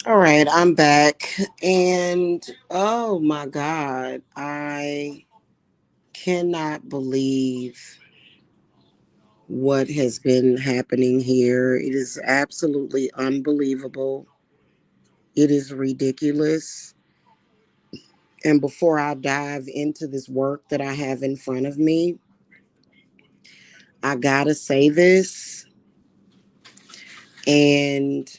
All right, I'm back. And oh my God, I cannot believe what has been happening here. It is absolutely unbelievable. It is ridiculous. And before I dive into this work that I have in front of me, I gotta say this. And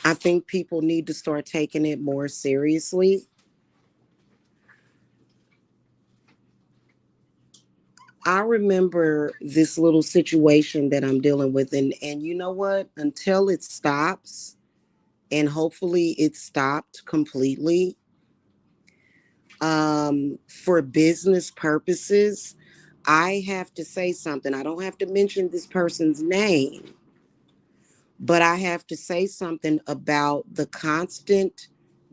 I think people need to start taking it more seriously. I remember this little situation that I'm dealing with, and you know what? Until it stops, and hopefully it stopped completely, for business purposes, I have to say something. I don't have to mention this person's name, but I have to say something about the constant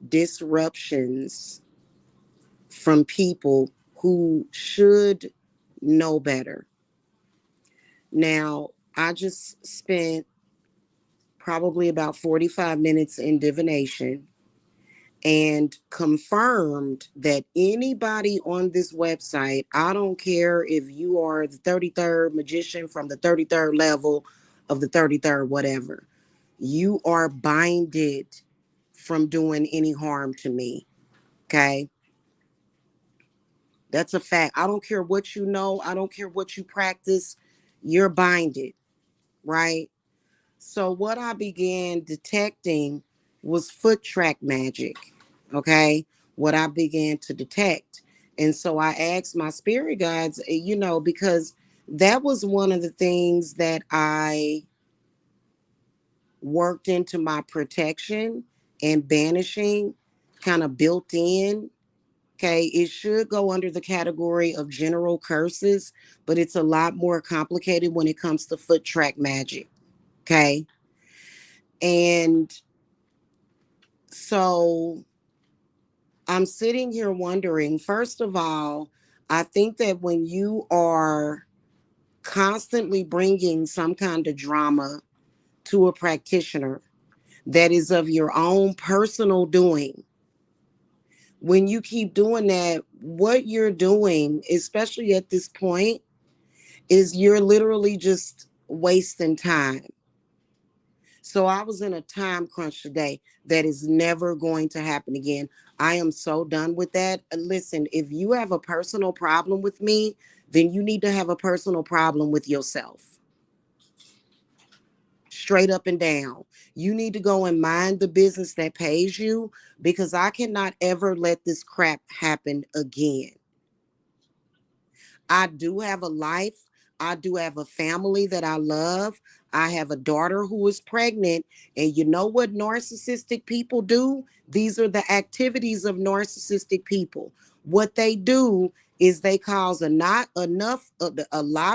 disruptions from people who should know better. Now, I just spent probably about 45 minutes in divination and confirmed that anybody on this website, I don't care if you are the 33rd magician from the 33rd level of the 33rd, whatever, you are binded from doing any harm to me. Okay. That's a fact. I don't care what you know, I don't care what you practice, you're binded, right? So what I began detecting was foot track magic. Okay. What I began to detect. And so I asked my spirit guides, because that was one of the things that I worked into my protection and banishing, kind of built in. Okay. It should go under the category of general curses, but it's a lot more complicated when it comes to foot track magic. Okay. And so I'm sitting here wondering, first of all, I think that when you are constantly bringing some kind of drama to a practitioner that is of your own personal doing, when you keep doing that, what you're doing, especially at this point, is you're literally just wasting time. So I was in a time crunch today that is never going to happen again. I am so done with that. Listen, if you have a personal problem with me, then you need to have a personal problem with yourself. Straight up and down. You need to go and mind the business that pays you, because I cannot ever let this crap happen again. I do have a life. I do have a family that I love. I have a daughter who is pregnant. And you know what narcissistic people do? These are the activities of narcissistic people. What they do is they cause a lot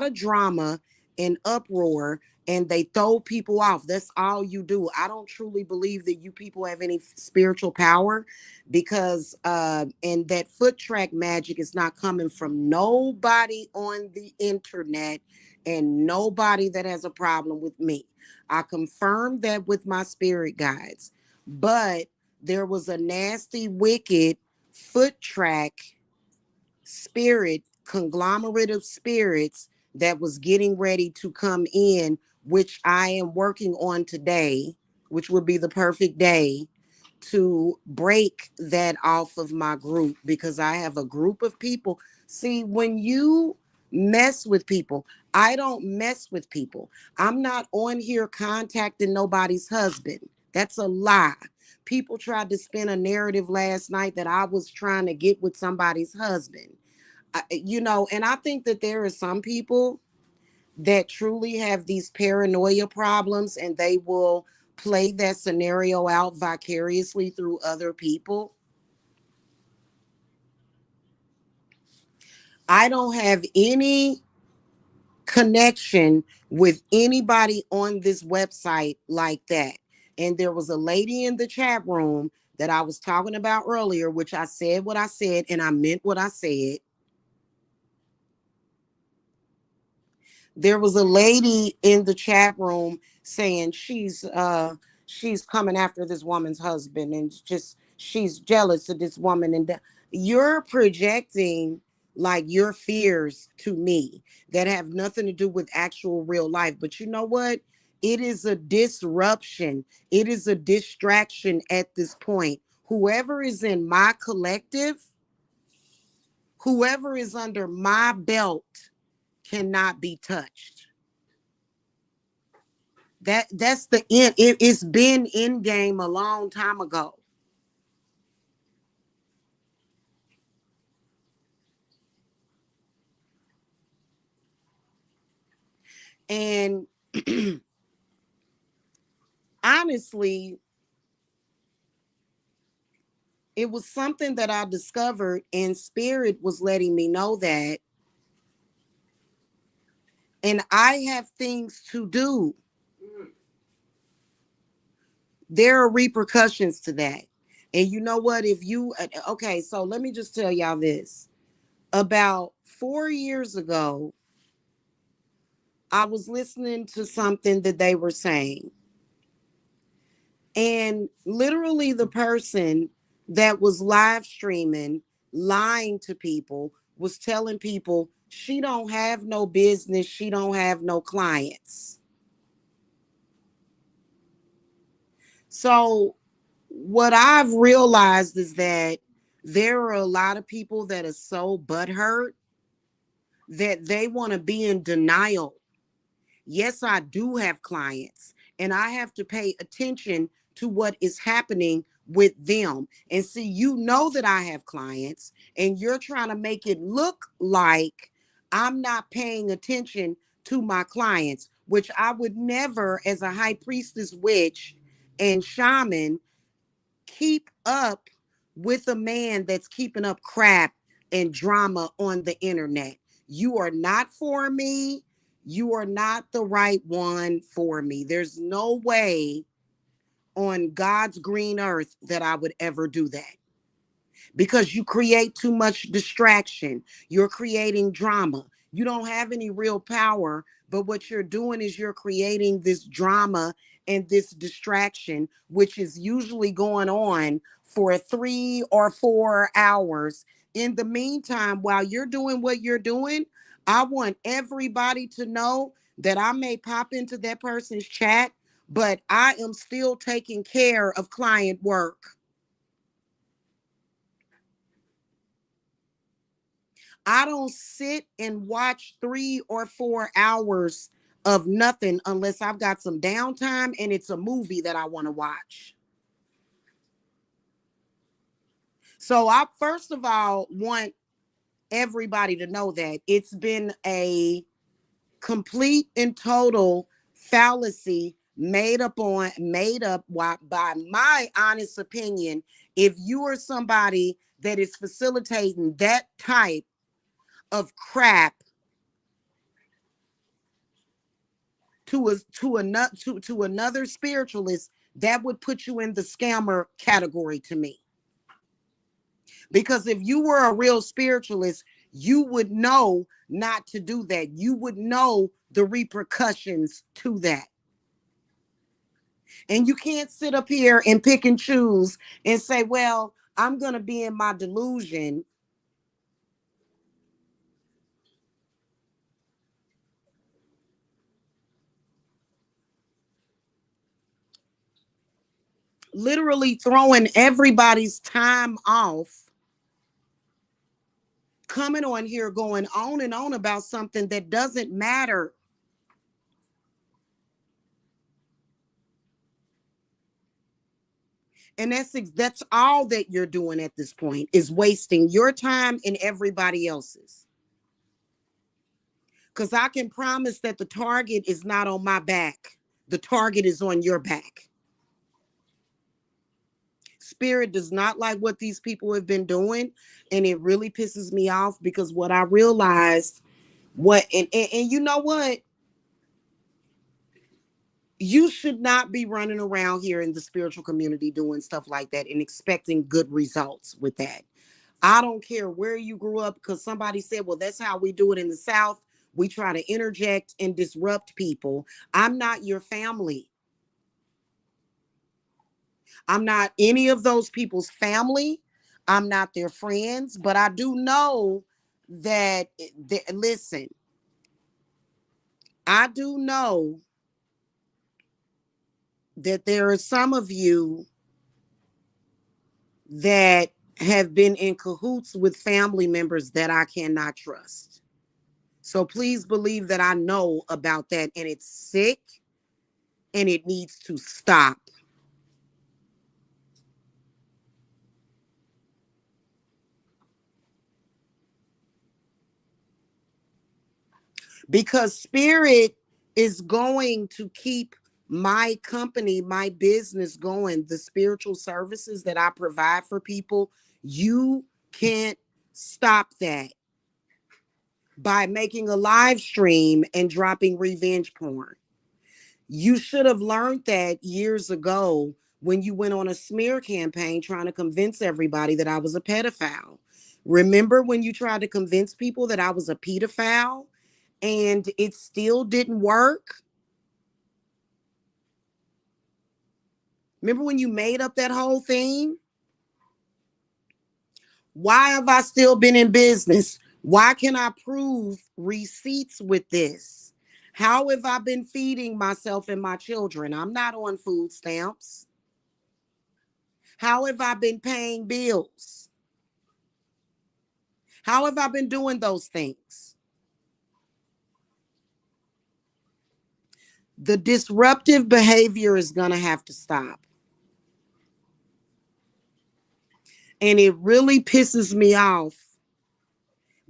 of drama and uproar, and they throw people off. That's all you do. I don't truly believe that you people have any spiritual power, because and that foot track magic is not coming from nobody on the internet and nobody that has a problem with me. I confirmed that with my spirit guides, but there was a nasty, wicked foot track spirit, conglomerate of spirits that was getting ready to come in, which I am working on today, which would be the perfect day to break that off of my group, because I have a group of people. See, when you mess with people, I don't mess with people. I'm not on here contacting nobody's husband. That's a lie. People tried to spin a narrative last night that I was trying to get with somebody's husband. And I think that there are some people that truly have these paranoia problems, and they will play that scenario out vicariously through other people. I don't have any connection with anybody on this website like that. And there was a lady in the chat room that I was talking about earlier, which I said what I said and I meant what I said. There was a lady in the chat room saying she's coming after this woman's husband, and just she's jealous of this woman. And you're projecting like your fears to me that have nothing to do with actual real life. But you know what? It is a disruption. It is a distraction at this point. Whoever is in my collective, whoever is under my belt cannot be touched. That's the end. It's been in game a long time ago. And honestly, it was something that I discovered, and spirit was letting me know that. And I have things to do. There are repercussions to that. And you know what? If you, okay, so let me just tell y'all this. About 4 years ago, I was listening to something that they were saying. And literally, the person that was live streaming, lying to people, was telling people she don't have no business, she don't have no clients. So what I've realized is that there are a lot of people that are so butthurt that they want to be in denial. Yes, I do have clients, and I have to pay attention to what is happening with them. And see, you know that I have clients, and you're trying to make it look like I'm not paying attention to my clients, which I would never, as a high priestess, witch, and shaman, keep up with a man that's keeping up crap and drama on the internet. You are not for me. You are not the right one for me. There's no way on God's green earth that I would ever do that, because you create too much distraction. You're creating drama. You don't have any real power, but what you're doing is you're creating this drama and this distraction, which is usually going on for 3 or 4 hours. In the meantime, while you're doing what you're doing, I want everybody to know that I may pop into that person's chat, but I am still taking care of client work. I don't sit and watch 3 or 4 hours of nothing unless I've got some downtime and it's a movie that I want to watch. So I first of all want everybody to know that it's been a complete and total fallacy made up by my honest opinion. If you are somebody that is facilitating that type of crap to another spiritualist, that would put you in the scammer category to me. Because if you were a real spiritualist, you would know not to do that. You would know the repercussions to that. And you can't sit up here and pick and choose and say, well, I'm going to be in my delusion. Literally throwing everybody's time off, coming on here going on and on about something that doesn't matter. And that's all that you're doing at this point, is wasting your time and everybody else's. Because I can promise that the target is not on my back. The target is on your back. Spirit does not like what these people have been doing. And it really pisses me off, because what I realized, and you know what? You should not be running around here in the spiritual community doing stuff like that and expecting good results with that. I don't care where you grew up, because somebody said, well, that's how we do it in the South. We try to interject and disrupt people. I'm not your family. I'm not any of those people's family. I'm not their friends, but I do know that, listen, I do know that there are some of you that have been in cahoots with family members that I cannot trust. So please believe that I know about that, and it's sick and it needs to stop. Because spirit is going to keep my company, my business going, the spiritual services that I provide for people. You can't stop that by making a live stream and dropping revenge porn. You should have learned that years ago when you went on a smear campaign trying to convince everybody that I was a pedophile. Remember when you tried to convince people that I was a pedophile and it still didn't work? Remember when you made up that whole thing? Why have I still been in business? Why can I prove receipts with this? How have I been feeding myself and my children? I'm not on food stamps. How have I been paying bills? How have I been doing those things? The disruptive behavior is going to have to stop. And it really pisses me off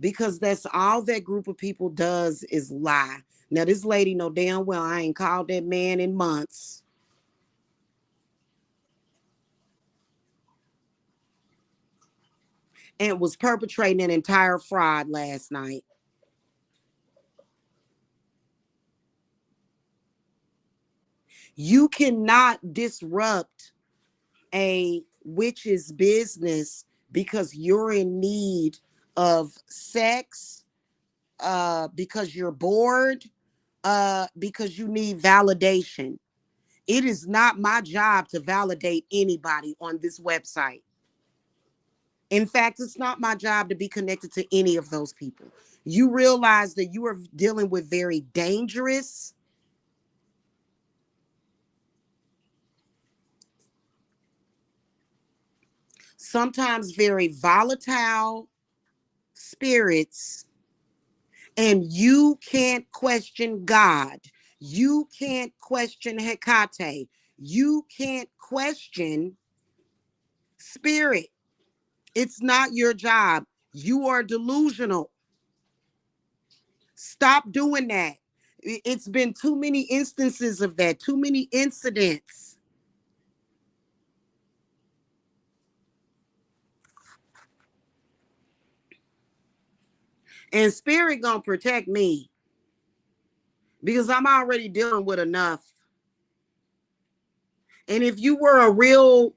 because that's all that group of people does is lie. Now, this lady know damn well I ain't called that man in months. And was perpetrating an entire fraud last night. You cannot disrupt a witch's business because you're in need of sex, because you're bored, because you need validation. It is not my job to validate anybody on this website. In fact, it's not my job to be connected to any of those people. You realize that you are dealing with very dangerous, sometimes very volatile spirits, and you can't question God. You can't question Hecate. You can't question spirit. It's not your job. You are delusional. Stop doing that. It's been too many instances of that, too many incidents. And spirit gonna protect me because I'm already dealing with enough. And if you were a real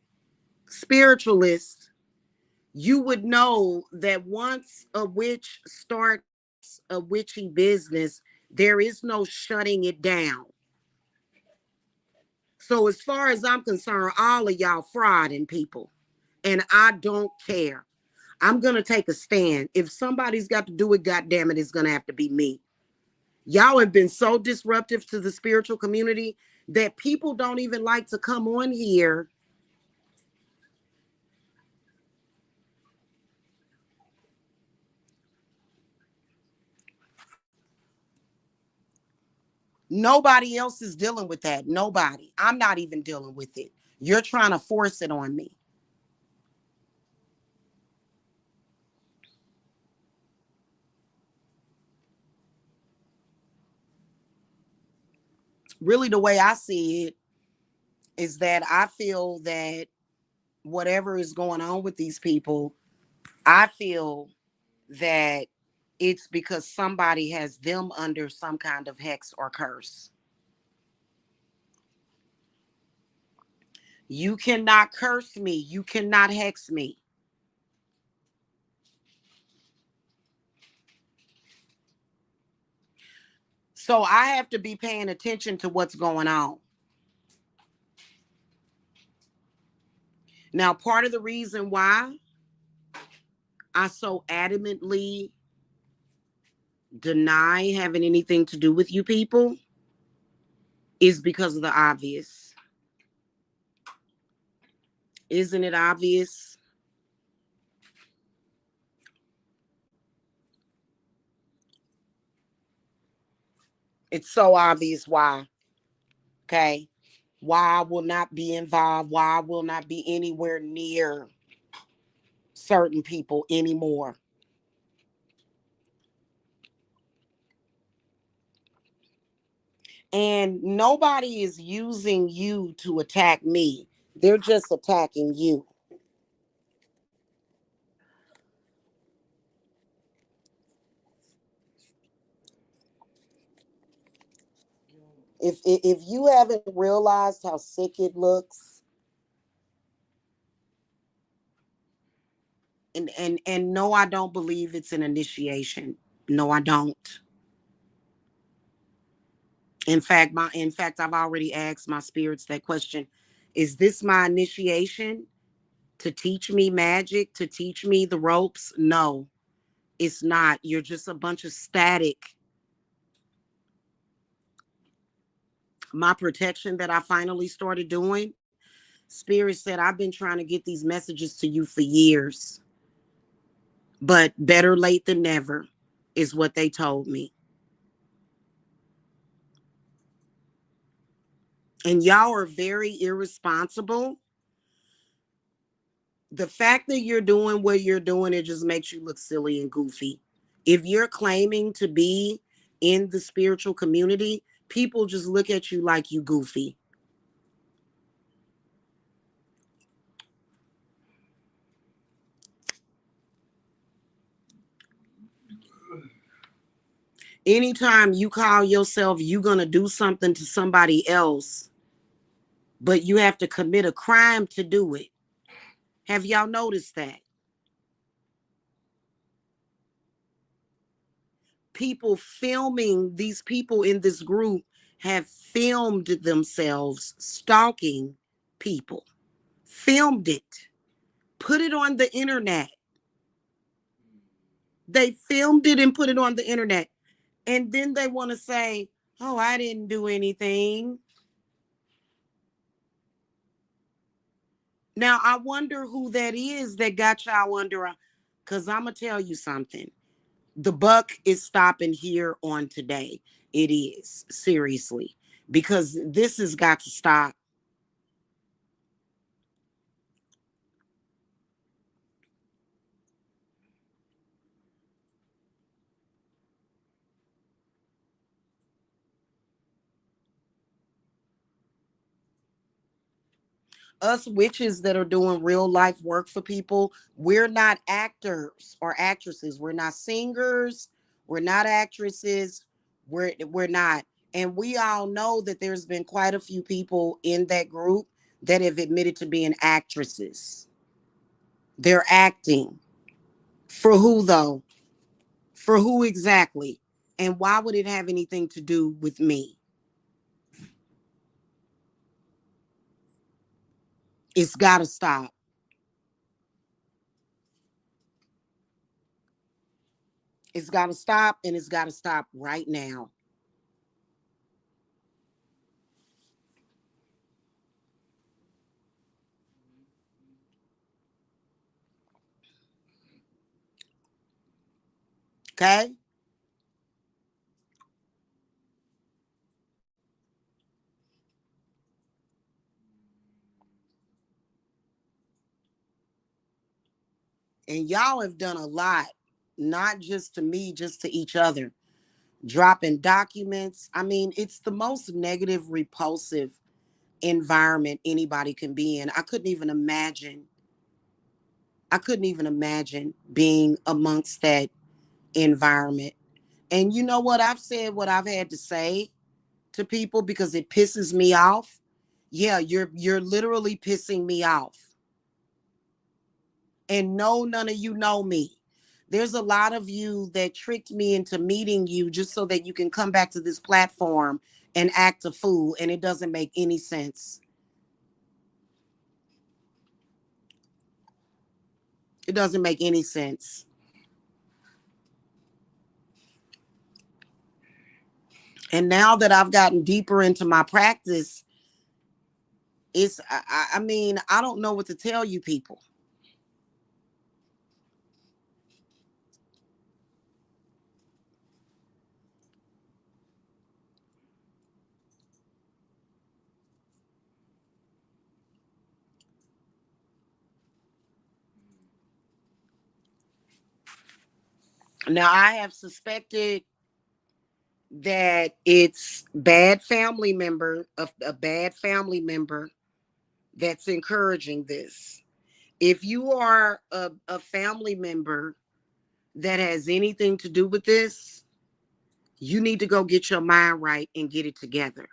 spiritualist, you would know that once a witch starts a witchy business, there is no shutting it down. So as far as I'm concerned, all of y'all frauding people. And I don't care. I'm gonna take a stand. If somebody's got to do it, goddamn it, it's gonna have to be me. Y'all have been so disruptive to the spiritual community that people don't even like to come on here. Nobody else is dealing with that. Nobody. I'm not even dealing with it. You're trying to force it on me. Really, the way I see it is that I feel that whatever is going on with these people, I feel that it's because somebody has them under some kind of hex or curse. You cannot curse me. You cannot hex me. So I have to be paying attention to what's going on. Now, part of the reason why I so adamantly deny having anything to do with you people is because of the obvious. Isn't it obvious? It's so obvious why. Okay. Why I will not be involved, why I will not be anywhere near certain people anymore. And nobody is using you to attack me. They're just attacking you. If you haven't realized how sick it looks, and no, I don't believe it's an initiation. No, I don't. In fact, I've already asked my spirits that question. Is this my initiation to teach me magic, to teach me the ropes? No, it's not. You're just a bunch of static. My protection that I finally started doing, Spirit said, I've been trying to get these messages to you for years, but better late than never is what they told me. And y'all are very irresponsible. The fact that you're doing what you're doing, it just makes you look silly and goofy. If you're claiming to be in the spiritual community, people just look at you like you goofy. Anytime you call yourself you gonna do something to somebody else, but you have to commit a crime to do it. Have y'all noticed that? People filming, these people in this group have filmed themselves stalking people, filmed it, put it on the internet. They filmed it and put it on the internet. And then they want to say, oh, I didn't do anything. Now, I wonder who that is that got y'all under, because I'm going to tell you something. The buck is stopping here on today. It is, seriously, because this has got to stop. Us witches that are doing real life work for people, we're not actors or actresses. We're not singers. We're not actresses. We're not. And we all know that there's been quite a few people in that group that have admitted to being actresses. They're acting. For who though? For who exactly? And why would it have anything to do with me? It's got to stop. It's got to stop, and it's got to stop right now. Okay? And y'all have done a lot, not just to me, just to each other. Dropping documents. I mean, it's the most negative, repulsive environment anybody can be in. I couldn't even imagine. I couldn't even imagine being amongst that environment. And you know what? I've said what I've had to say to people because it pisses me off. Yeah, you're literally pissing me off. And no, none of you know me. There's a lot of you that tricked me into meeting you just so that you can come back to this platform and act a fool, and it doesn't make any sense. It doesn't make any sense. And now that I've gotten deeper into my practice, I mean, I don't know what to tell you people. Now, I have suspected that it's a bad family member that's encouraging this. If you are a family member that has anything to do with this, you need to go get your mind right and get it together,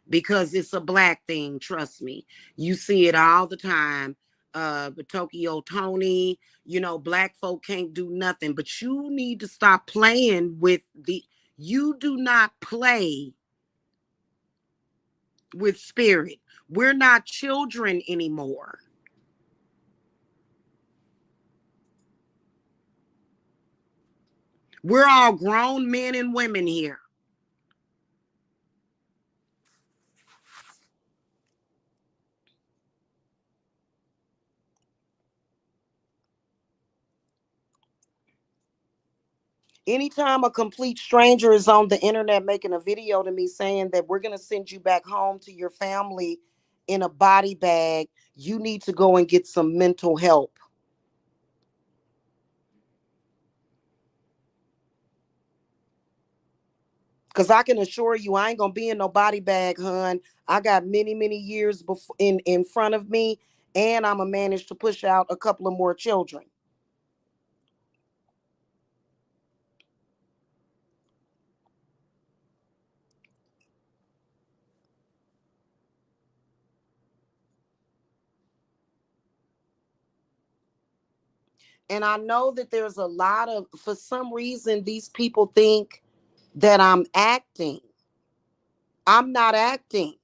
because it's a black thing. Trust me, you see it all the time. Tokyo Tony, black folk can't do nothing, but you need to stop playing with you do not play with spirit. We're not children anymore. We're all grown men and women here. Anytime a complete stranger is on the internet making a video to me saying that we're going to send you back home to your family in a body bag, you need to go and get some mental help. Because I can assure you, I ain't going to be in no body bag, hun. I got many, many years in front of me, and I'm going to manage to push out a couple of more children. And I know that there's a lot of, for some reason, these people think that I'm acting. I'm not acting.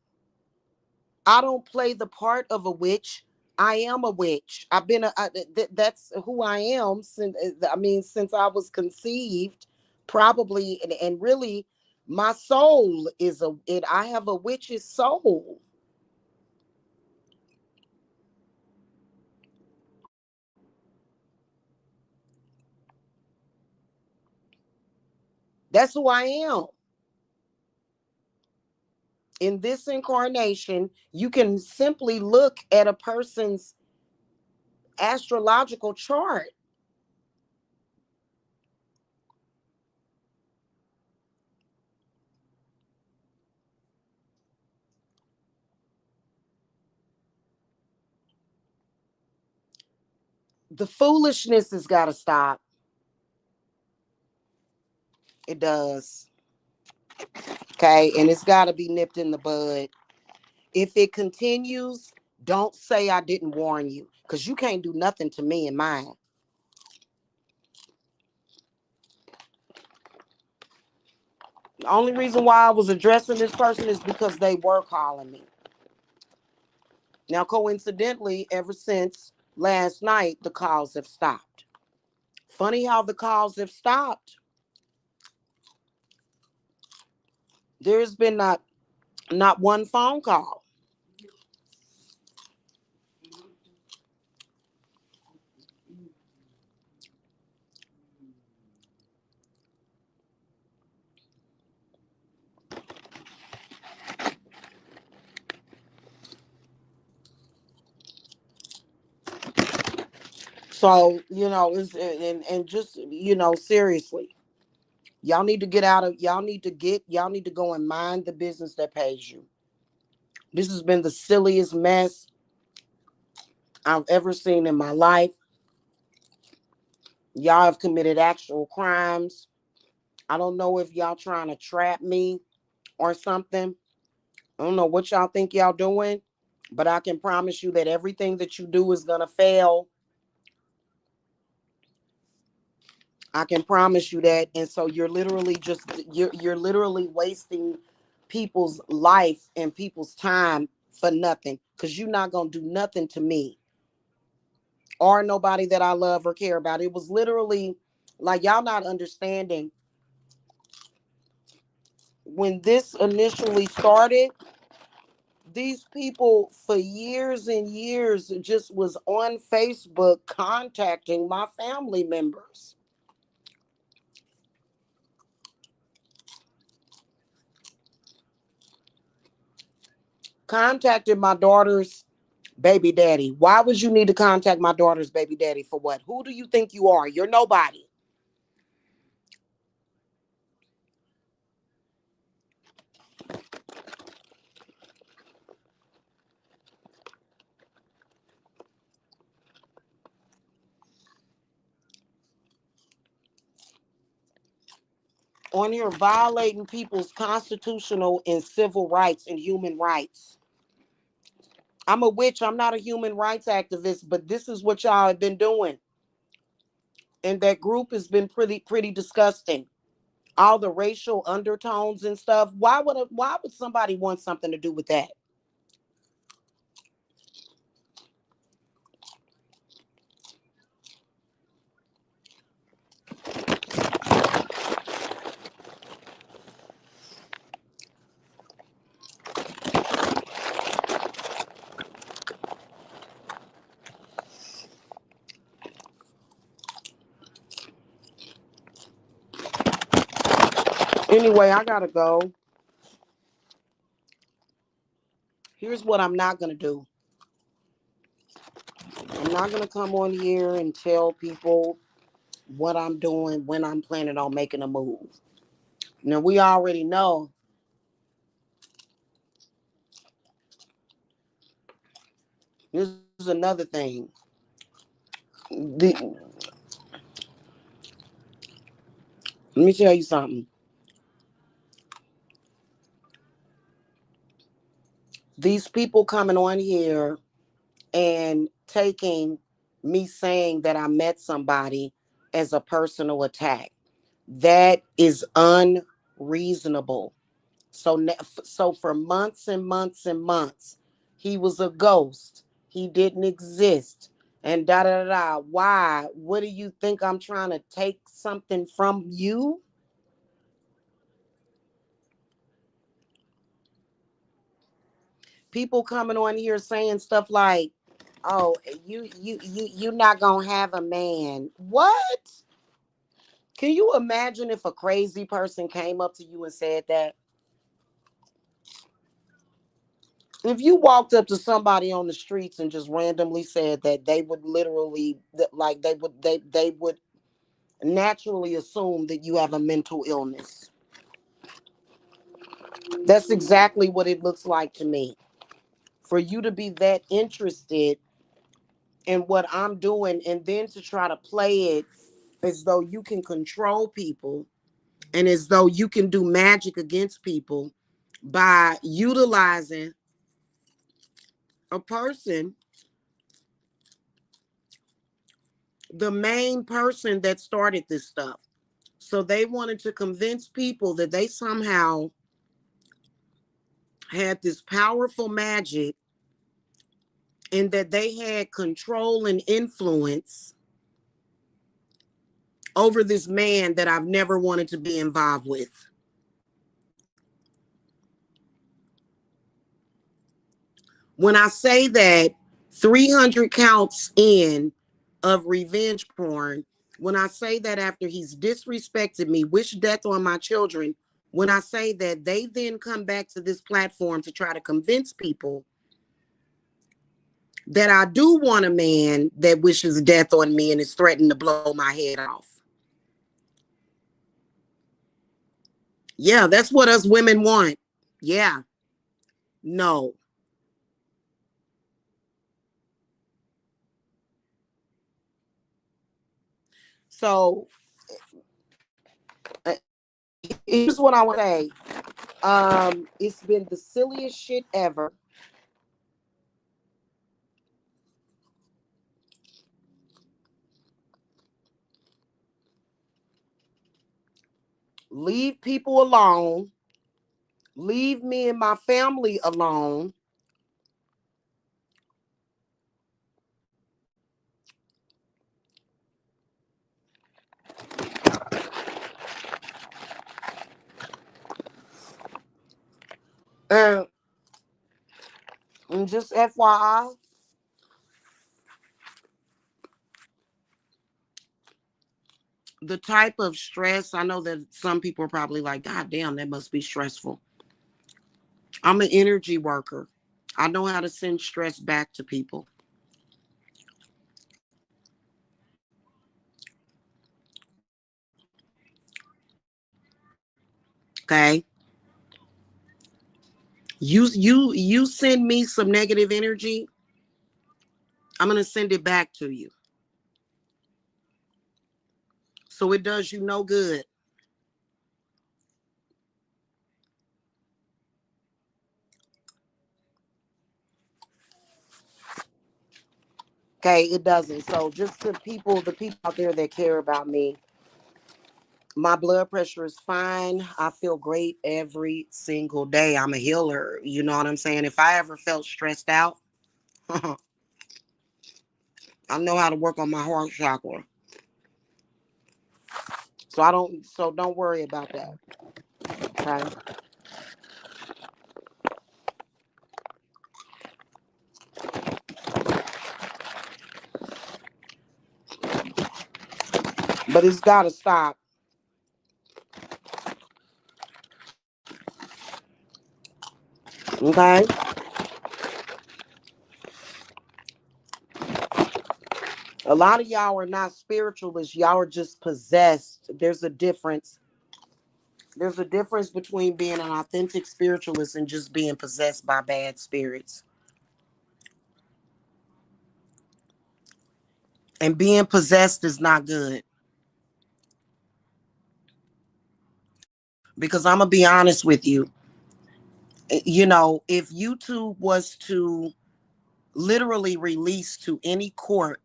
I don't play the part of a witch. I am a witch. I've been that's who I am since I was conceived, probably, and really my soul is I have a witch's soul. That's who I am. In this incarnation, you can simply look at a person's astrological chart. The foolishness has got to stop. It does. Okay. And it's got to be nipped in the bud. If it continues, don't say I didn't warn you, because you can't do nothing to me and mine. The only reason why I was addressing this person is because they were calling me. Now, coincidentally, ever since last night, the calls have stopped. Funny how the calls have stopped. There's been not one phone call. So, and just, seriously, y'all need to go and mind the business that pays you. This has been the silliest mess I've ever seen in my life. Y'all have committed actual crimes. I don't know if y'all trying to trap me or something. I don't know what y'all think y'all doing, but I can promise you that everything that you do is gonna fail. I can promise you that. And so you're literally just you're literally wasting people's life and people's time for nothing, because you're not gonna do nothing to me or nobody that I love or care about. It was literally like, y'all not understanding, when this initially started, these people for years and years just was on Facebook contacting my family members, contacted my daughter's baby daddy. Why would you need to contact my daughter's baby daddy for what? Who do you think you are? You're nobody. On here violating people's constitutional and civil rights and human rights. I'm a witch. I'm not a human rights activist, but this is what y'all have been doing. And that group has been pretty disgusting. All the racial undertones and stuff. Why would somebody want something to do with that? Anyway, I gotta go. Here's what I'm not gonna do. I'm not gonna come on here and tell people what I'm doing when I'm planning on making a move. Now we already know. This is another thing. Let me tell you something. These people coming on here and taking me saying that I met somebody as a personal attack. That is unreasonable. So for months and months and months, he was a ghost. He didn't exist. And da da da da. Why? What do you think, I'm trying to take something from you? People coming on here saying stuff like, "Oh, you're not gonna have a man." What? Can you imagine if a crazy person came up to you and said that? If you walked up to somebody on the streets and just randomly said that, they would literally, like, they would naturally assume that you have a mental illness. That's exactly what it looks like to me. For you to be that interested in what I'm doing, and then to try to play it as though you can control people and as though you can do magic against people by utilizing a person, the main person that started this stuff. So they wanted to convince people that they somehow had this powerful magic and that they had control and influence over this man that I've never wanted to be involved with. When I say that 300 counts in of revenge porn, when I say that after he's disrespected me, wished death on my children, when I say that, they then come back to this platform to try to convince people that I do want a man that wishes death on me and is threatening to blow my head off. Yeah, that's what us women want. Yeah, no. So uh, here's what I want to say. It's been the silliest shit ever. Leave people alone. Leave me and my family alone. And, and just FYI, the type of stress, I know that some people are probably like, God damn, that must be stressful. I'm an energy worker. I know how to send stress back to people. Okay. You send me some negative energy, I'm gonna send it back to you. So it does you no good. Okay, it doesn't. So just to people, the people out there that care about me, my blood pressure is fine. I feel great every single day. I'm a healer. You know what I'm saying? If I ever felt stressed out, I know how to work on my heart chakra. So don't worry about that. Okay. But it's gotta stop. Okay. A lot of y'all are not spiritualists. Y'all are just possessed. There's a difference between being an authentic spiritualist and just being possessed by bad spirits. And being possessed is not good. Because I'm going to be honest with you. You know, if YouTube was to literally release to any court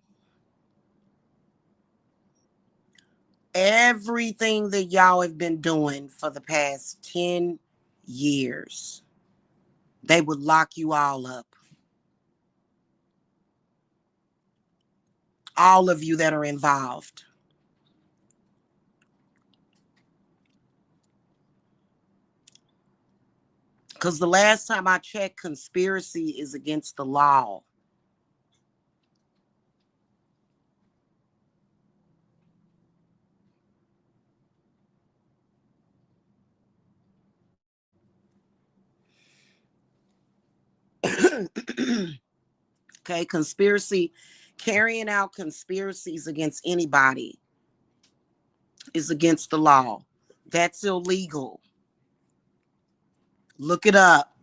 everything that y'all have been doing for the past 10 years, they would lock you all up. All of you that are involved. Because the last time I checked, conspiracy is against the law. Okay, conspiracy, carrying out conspiracies against anybody is against the law. That's illegal. Look it up.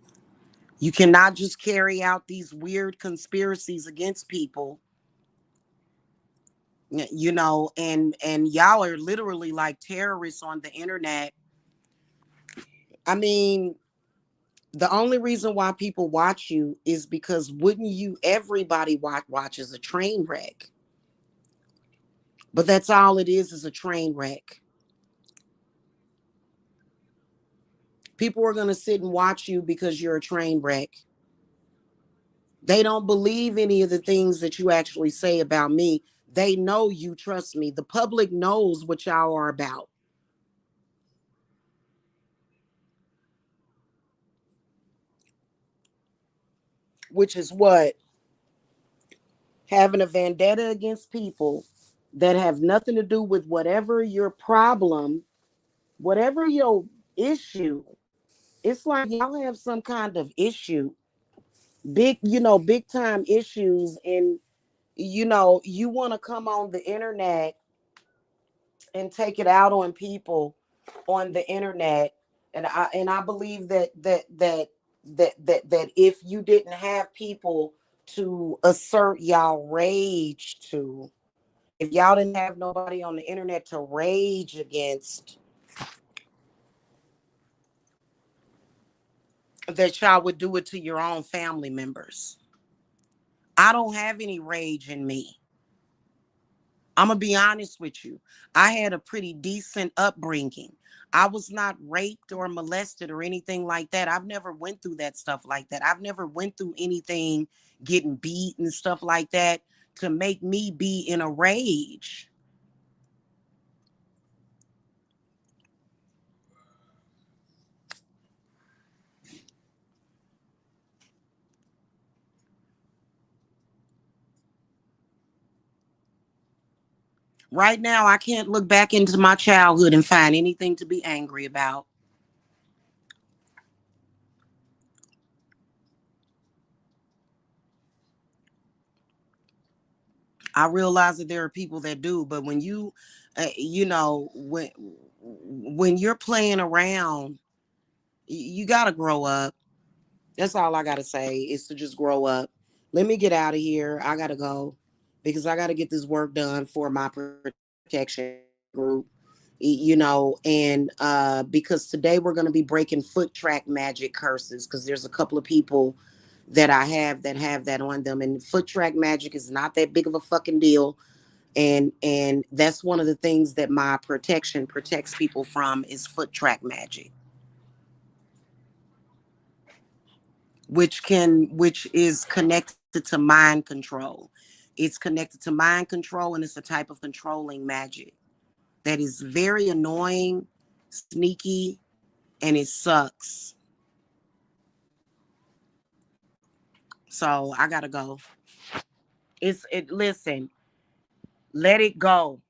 You cannot just carry out these weird conspiracies against people, you know, and y'all are literally like terrorists on the internet. I mean, the only reason why people watch you is because wouldn't you everybody watches a train wreck. But that's all it is a train wreck. People are going to sit and watch you because you're a train wreck. They don't believe any of the things that you actually say about me. They know you, trust me. The public knows what y'all are about. Which is what? Having a vendetta against people that have nothing to do with whatever your problem, whatever your issue. It's like y'all have some kind of issue. Big, big time issues. And, you want to come on the internet and take it out on people on the internet. And I believe that if you didn't have people to assert y'all rage to, if y'all didn't have nobody on the internet to rage against, that y'all would do it to your own family members. I don't have any rage in me. I'm gonna be honest with you. I had a pretty decent upbringing. I was not raped or molested or anything like that. I've never went through that stuff like that. I've never went through anything getting beat and stuff like that to make me be in a rage. Right now, I can't look back into my childhood and find anything to be angry about. I realize that there are people that do, but when you, when you're playing around, you gotta grow up. That's all I gotta say is to just grow up. Let me get out of here. I gotta go because I gotta get this work done for my protection group. And because today we're gonna be breaking foot track magic curses because there's a couple of people that I have that on them, and foot track magic is not that big of a fucking deal. And that's one of the things that my protection protects people from is foot track magic, which is connected to mind control. It's connected to mind control, and it's a type of controlling magic that is very annoying, sneaky, and it sucks. So I gotta go. Listen, let it go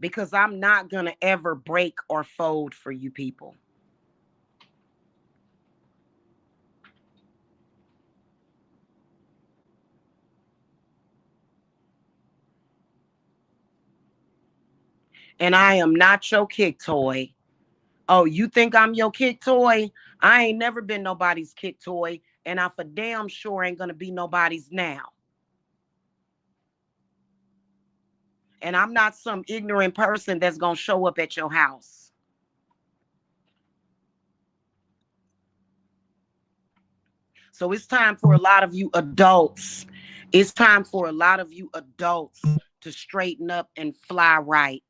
because I'm not gonna ever break or fold for you people. And I am not your kick toy. Oh, you think I'm your kick toy? I ain't never been nobody's kick toy, and I for damn sure ain't gonna be nobody's now. And I'm not some ignorant person that's gonna show up at your house. So it's time for a lot of you adults. It's time for a lot of you adults to straighten up and fly right.